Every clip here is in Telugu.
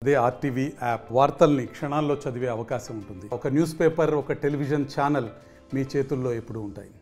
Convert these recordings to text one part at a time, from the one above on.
అదే ఆర్టీవీ యాప్ వార్తల్ని క్షణాల్లో చదివే అవకాశం ఉంటుంది. ఒక న్యూస్ పేపర్, ఒక టెలివిజన్ ఛానల్ మీ చేతుల్లో ఎప్పుడూ ఉంటాయి.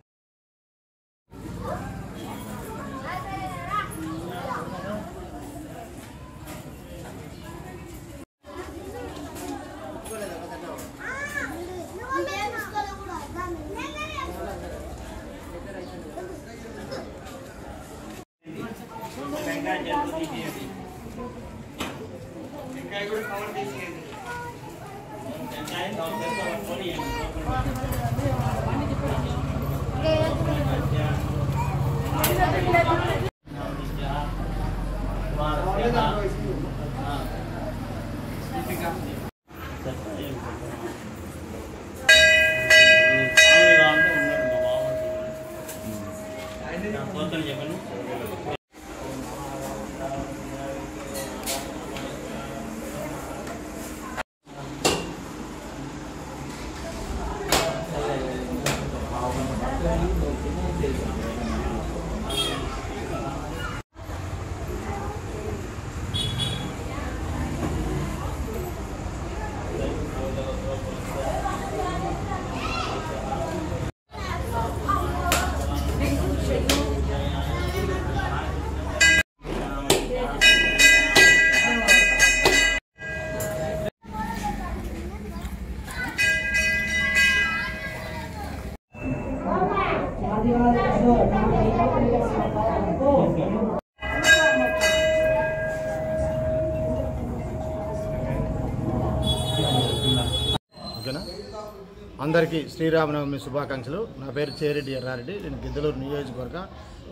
అందరికీ శ్రీరామనవమి శుభాకాంక్షలు. నా పేరు చేరెడ్డి ఎర్రారెడ్డి. నేను గిద్దలూరు నియోజకవర్గ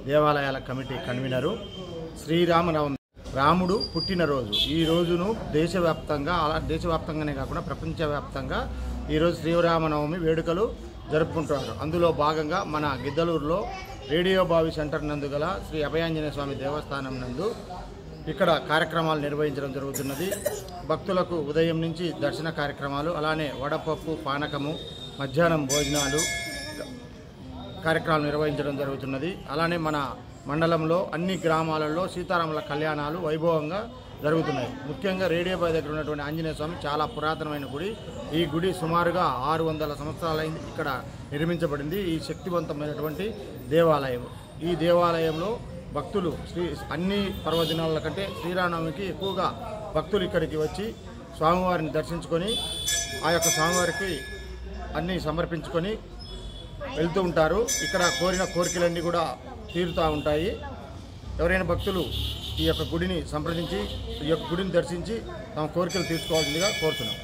దేవాలయాల కమిటీ కన్వీనరు. శ్రీరామనవమి రాముడు పుట్టినరోజు. ఈ రోజును దేశవ్యాప్తంగానే కాకుండా ప్రపంచవ్యాప్తంగా ఈరోజు శ్రీరామనవమి వేడుకలు జరుపుకుంటున్నారు. అందులో భాగంగా మన గిద్దలూరులో రేడియో బావి సెంటర్ నందు గల శ్రీ అభయాంజనేయ స్వామి దేవస్థానం నందు ఇక్కడ కార్యక్రమాలు నిర్వహించడం జరుగుతున్నది. భక్తులకు ఉదయం నుంచి దర్శన కార్యక్రమాలు, అలానే వడపప్పు, పానకము, మధ్యాహ్నం భోజనాలు కార్యక్రమాలు నిర్వహించడం జరుగుతున్నది. అలానే మన మండలంలో అన్ని గ్రామాలలో సీతారాముల కళ్యాణాలు వైభవంగా జరుగుతున్నాయి. ముఖ్యంగా రేడియో బావి దగ్గర ఉన్నటువంటి ఆంజనేయ స్వామి చాలా పురాతనమైన గుడి. ఈ గుడి సుమారుగా 600 సంవత్సరాలైంది ఇక్కడ నిర్మించబడింది. ఈ శక్తివంతమైనటువంటి దేవాలయం. ఈ దేవాలయంలో భక్తులు అన్ని పర్వదినాల కంటే శ్రీరామనవమికి ఎక్కువగా భక్తులు ఇక్కడికి వచ్చి స్వామివారిని దర్శించుకొని ఆ యొక్క స్వామివారికి అన్నీ సమర్పించుకొని వెళ్తూ ఉంటారు. ఇక్కడ కోరిన కోరికలన్నీ కూడా తీరుతూ ఉంటాయి. ఎవరైనా భక్తులు ఈ యొక్క గుడిని సంప్రదించి ఈ యొక్క గుడిని దర్శించి తమ కోరికలు తీర్చుకోవాల్సిందిగా కోరుతున్నాం.